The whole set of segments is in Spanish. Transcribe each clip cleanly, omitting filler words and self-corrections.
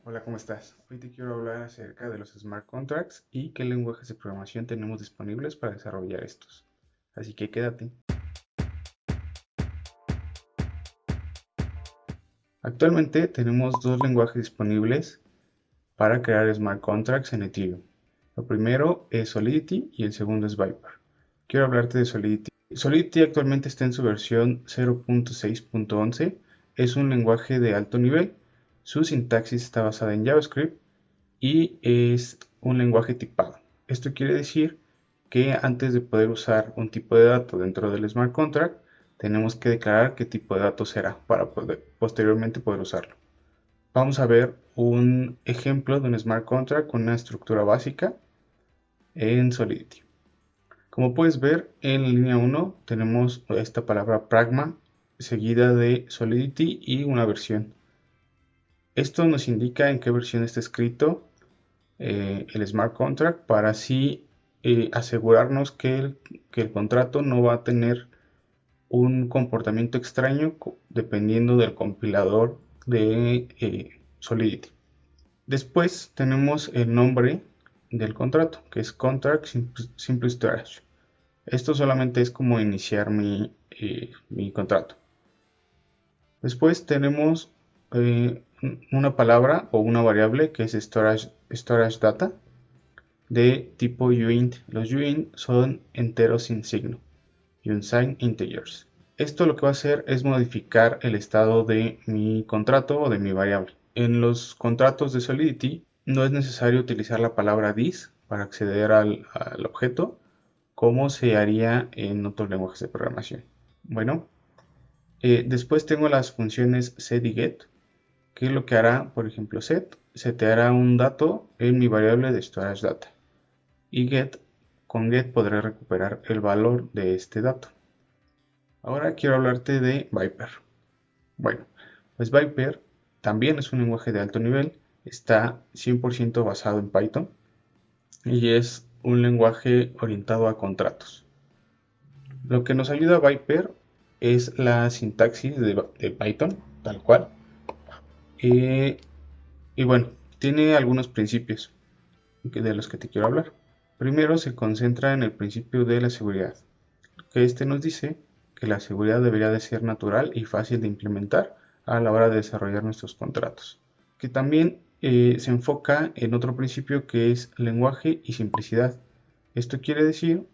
Hola, ¿cómo estás? Hoy te quiero hablar acerca de los smart contracts y qué lenguajes de programación tenemos disponibles para desarrollar estos. Así que quédate. Actualmente tenemos dos lenguajes disponibles para crear smart contracts en Ethereum. Lo primero es Solidity y el segundo es Viper. Quiero hablarte de Solidity. Solidity actualmente está en su versión 0.6.11. Es un lenguaje de alto nivel. Su sintaxis está basada en JavaScript y es un lenguaje tipado. Esto quiere decir que antes de poder usar un tipo de dato dentro del smart contract, tenemos que declarar qué tipo de dato será para posteriormente poder usarlo. Vamos a ver un ejemplo de un smart contract con una estructura básica en Solidity. Como puedes ver, en la línea 1 tenemos esta palabra pragma seguida de Solidity y una versión. Esto nos indica en qué versión está escrito el smart contract para así asegurarnos que el contrato no va a tener un comportamiento extraño dependiendo del compilador de Solidity. Después tenemos el nombre del contrato, que es Contract Simple Storage. Esto solamente es como iniciar mi contrato. Después tenemos una palabra o una variable que es storage data de tipo uint. Los uint son enteros sin signo, unsigned integers. Esto lo que va a hacer es modificar el estado de mi contrato o de mi variable. En los contratos de Solidity no es necesario utilizar la palabra this para acceder al objeto, como se haría en otros lenguajes de programación. Bueno, después tengo las funciones set y get, que es lo que hará, por ejemplo, set, seteará un dato en mi variable de storage data. Y con get podré recuperar el valor de este dato. Ahora quiero hablarte de Viper. Bueno, pues Viper también es un lenguaje de alto nivel, está 100% basado en Python y es un lenguaje orientado a contratos. Lo que nos ayuda a Viper es la sintaxis de Python, tal cual. Eh, y bueno, tiene algunos principios de los que te quiero hablar. Primero se concentra en el principio de la seguridad, que este nos dice que la seguridad debería de ser natural y fácil de implementar a la hora de desarrollar nuestros contratos. Que también se enfoca en otro principio que es lenguaje y simplicidad. Esto quiere decir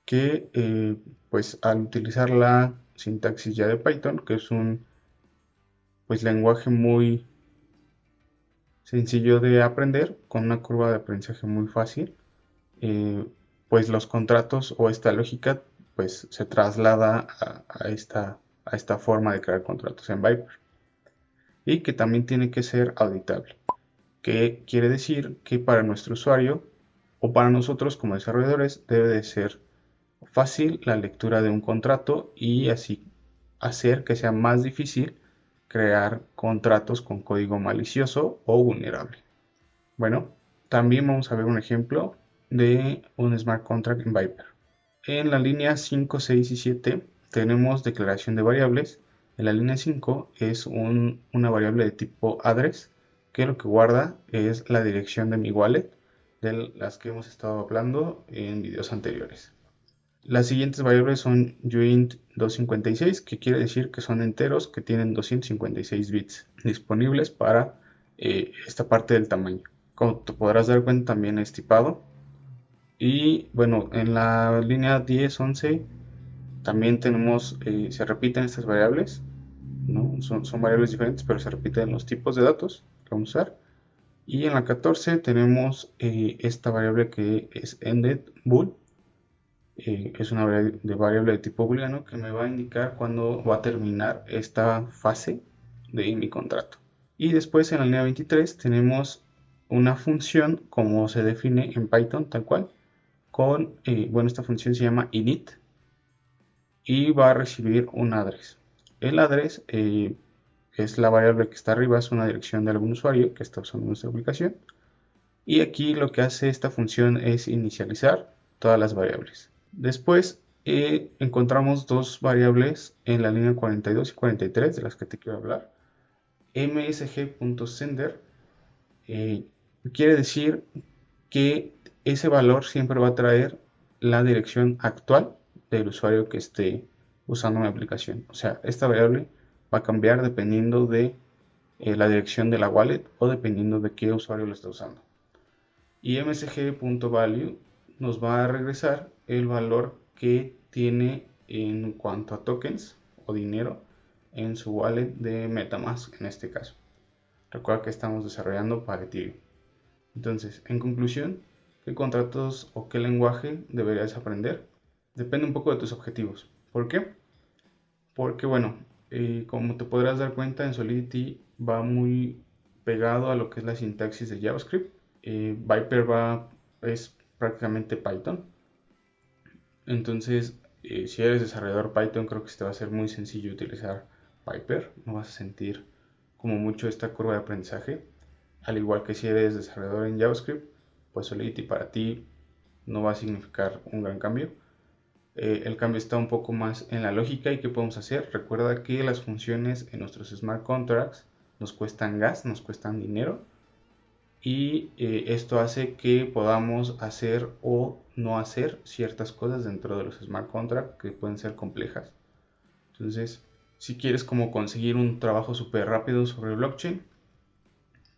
que pues al utilizar la sintaxis ya de Python, que es un pues lenguaje muy sencillo de aprender, con una curva de aprendizaje muy fácil, eh, pues los contratos o esta lógica pues se traslada a esta forma de crear contratos en Viper y que también tiene que ser auditable, que quiere decir que para nuestro usuario o para nosotros como desarrolladores debe de ser fácil la lectura de un contrato y así hacer que sea más difícil crear contratos con código malicioso o vulnerable. Bueno, también vamos a ver un ejemplo de un smart contract en Viper. En la línea 5, 6 y 7 tenemos declaración de variables. En la línea 5 es una variable de tipo address que lo que guarda es la dirección de mi wallet de las que hemos estado hablando en videos anteriores. Las siguientes variables son uint 256, que quiere decir que son enteros que tienen 256 bits disponibles para esta parte del tamaño. Como te podrás dar cuenta, también es tipado. Y bueno, en la línea 10, 11 también tenemos, se repiten estas variables, ¿no? Son variables diferentes, pero se repiten los tipos de datos que vamos a usar. Y en la 14 tenemos esta variable que es ended bool, es una variable de tipo booleano que me va a indicar cuándo va a terminar esta fase de mi contrato. Y después en la línea 23 tenemos una función como se define en Python tal cual, con, bueno, esta función se llama init y va a recibir un address. El address es la variable que está arriba, es una dirección de algún usuario que está usando nuestra aplicación. Y aquí lo que hace esta función es inicializar todas las variables. Después encontramos dos variables en la línea 42 y 43 de las que te quiero hablar. msg.sender quiere decir que ese valor siempre va a traer la dirección actual del usuario que esté usando mi aplicación. O sea, esta variable va a cambiar dependiendo de la dirección de la wallet o dependiendo de qué usuario lo está usando. Y msg.value nos va a regresar el valor que tiene en cuanto a tokens o dinero en su wallet de MetaMask en este caso. Recuerda que estamos desarrollando para Ethereum. Entonces, en conclusión, ¿qué contratos o qué lenguaje deberías aprender? Depende un poco de tus objetivos. ¿Por qué? Porque bueno, como te podrás dar cuenta, en Solidity va muy pegado a lo que es la sintaxis de JavaScript. Viper es prácticamente Python. Entonces, si eres desarrollador Python, creo que te va a ser muy sencillo utilizar Viper. No vas a sentir como mucho esta curva de aprendizaje. Al igual que si eres desarrollador en JavaScript, pues Solidity para ti no va a significar un gran cambio. El cambio está un poco más en la lógica y qué podemos hacer. Recuerda que las funciones en nuestros smart contracts nos cuestan gas, nos cuestan dinero y esto hace que podamos hacer o no hacer ciertas cosas dentro de los smart contracts que pueden ser complejas. Entonces, si quieres como conseguir un trabajo súper rápido sobre blockchain,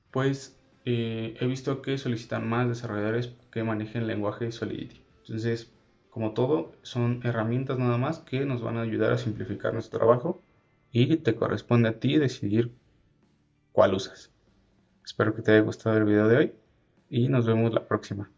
pues he visto que solicitan más desarrolladores que manejen el lenguaje Solidity. Entonces, como todo, son herramientas nada más que nos van a ayudar a simplificar nuestro trabajo y te corresponde a ti decidir cuál usas. Espero que te haya gustado el video de hoy y nos vemos la próxima.